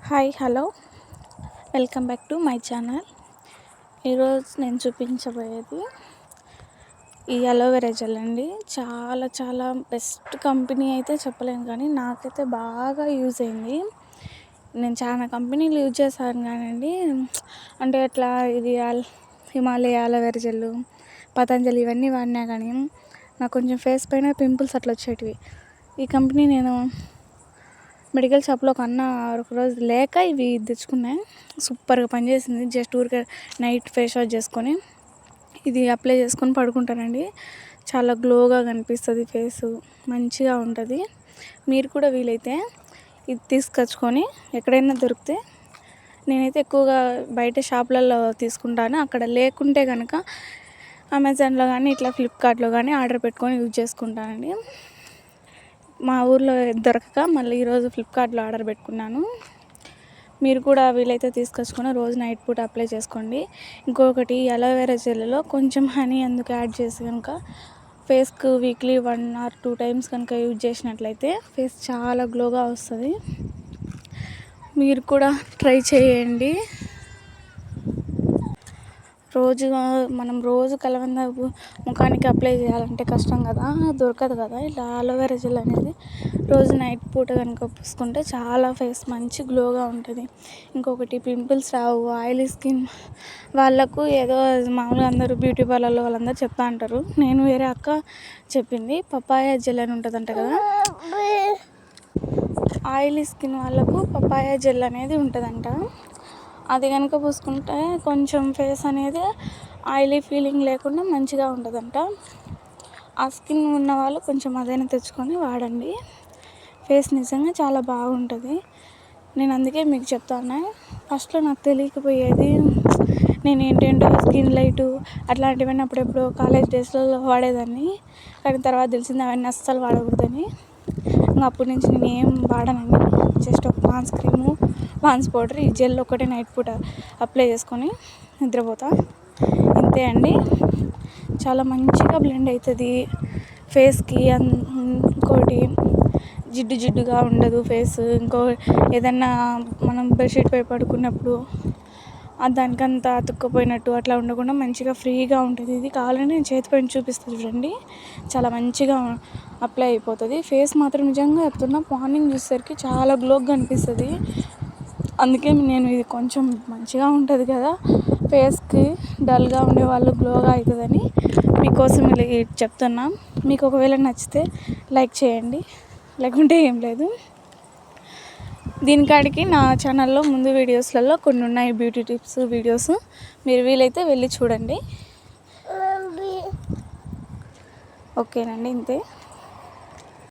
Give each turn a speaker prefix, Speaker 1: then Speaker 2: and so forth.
Speaker 1: Hi hello welcome back to my channel. ఈరోజు నేను చూపించబోయేది ఈ అలోవెరా జెల్ అండి. చాలా చాలా బెస్ట్ కంపెనీ అయితే చెప్పలేను, కానీ నాకైతే బాగా యూజ్ అయింది. నేను చాలా కంపెనీలు యూజ్ చేశాను కానండి, అంటే అట్లా ఇది హిమాలయ అలోవెరా జెల్, పతంజలి ఇవన్నీ వాడినా కానీ నాకు కొంచెం ఫేస్ పైన పింపుల్స్ అట్లా వచ్చేటివి. ఈ కంపెనీ నేను మెడికల్ షాప్లో ఒకరోజు లేక ఇవి తెచ్చుకున్నాను. సూపర్గా పనిచేసింది. జస్ట్ ఊరికే నైట్ ఫేస్ వాష్ చేసుకొని ఇది అప్లై చేసుకొని పడుకుంటానండి. చాలా గ్లోగా కనిపిస్తుంది, ఫేసు మంచిగా ఉంటుంది. మీరు కూడా వీలైతే ఇది తీసుకొచ్చుకొని ఎక్కడైనా దొరికితే, నేనైతే ఎక్కువగా బయట షాపులలో తీసుకుంటాను. అక్కడ లేకుంటే కనుక అమెజాన్లో కానీ ఇట్లా ఫ్లిప్కార్ట్లో కానీ ఆర్డర్ పెట్టుకొని యూజ్ చేసుకుంటానండి. మా ఊర్లో దొరకక మళ్ళీ ఈరోజు ఫ్లిప్కార్ట్లో ఆర్డర్ పెట్టుకున్నాను. మీరు కూడా వీలైతే తీసుకొచ్చుకొని రోజు నైట్ పూట అప్లై చేసుకోండి. ఇంకొకటి అలోవెరా జెల్లో కొంచెం హనీ అందుకు యాడ్ చేసి కనుక ఫేస్కు వీక్లీ 1 or 2 times కనుక యూజ్ చేసినట్లయితే ఫేస్ చాలా గ్లోగా వస్తుంది. మీరు కూడా ట్రై చేయండి. మనం రోజు కలవంద ముఖానికి అప్లై చేయాలంటే కష్టం కదా, దొరకదు కదా. ఇలా అలోవెరా జెల్ అనేది రోజు నైట్ పూట కనుక పూసుకుంటే చాలా ఫేస్ మంచి గ్లోగా ఉంటుంది. ఇంకొకటి పింపుల్స్ రావు. ఆయిలీ స్కిన్ వాళ్ళకు ఏదో మామూలుగా అందరూ బ్యూటీ పార్లర్లో వాళ్ళందరూ చెప్తా అంటారు. నేను వేరే అక్క చెప్పింది, పపాయ జెల్ అని ఉంటుందంట కదా. ఆయిలీ స్కిన్ వాళ్ళకు పపాయ జెల్ అనేది ఉంటుందంట. అది కనుక పూసుకుంటే కొంచెం ఫేస్ అనేది ఆయిలీ ఫీలింగ్ లేకుండా మంచిగా ఉంటుందంట. ఆ స్కిన్ ఉన్న వాళ్ళు కొంచెం అదైనా తెచ్చుకొని వాడండి. ఫేస్ నిజంగా చాలా బాగుంటుంది. నేను అందుకే మీకు చెప్తాను. ఫస్ట్లో నాకు తెలియకపోయేది, నేను ఏంటంటో స్కిన్ లైటు అట్లాంటివన్నీ అప్పుడెప్పుడు కాలేజ్ డేస్లలో వాడేదాన్ని. కానీ తర్వాత తెలిసింది అవన్నీ అస్సలు వాడకూడదని. ఇంకా అప్పటి నుంచి నేను ఏం వాడనండి. జస్ట్ ఒక పాన్స్ క్రీము, పాన్స్ పౌడర్, ఈ జెల్ ఒకటే నైట్ పూట అప్లై చేసుకొని నిద్రపోతా. ఇంతే అండి. చాలా మంచిగా బ్లెండ్ అవుతుంది ఫేస్కి. ఇంకోటి జిడ్డుగా ఉండదు ఫేస్. ఏదన్నా మనం బెడ్షీట్ పై పడుకున్నప్పుడు దానికంతా అతుక్కుపోయినట్టు అట్లా ఉండకుండా మంచిగా ఫ్రీగా ఉంటుంది. ఇది కావాలంటే నేను చేతి పైన చూపిస్తాను చూడండి. చాలా మంచిగా అప్లై అయిపోతుంది. ఫేస్ మాత్రం నిజంగా చెప్తున్నా, మార్నింగ్ చూసేసరికి చాలా గ్లోగా అనిపిస్తుంది. అందుకే నేను ఇది కొంచెం మంచిగా ఉంటుంది కదా ఫేస్కి, డల్గా ఉండే వాళ్ళు గ్లోగా అవుతుందని మీకోసం ఇలా చెప్తున్నా. మీకు ఒకవేళ నచ్చితే లైక్ చేయండి, లేకుంటే ఏం లేదు. దీనికాడికి నా ఛానల్లో ముందు వీడియోస్లలో కొన్ని ఉన్నాయి బ్యూటీ టిప్స్ వీడియోస్. మీరు వీలైతే వెళ్ళి చూడండి. ఓకేనండి, ఇంతే.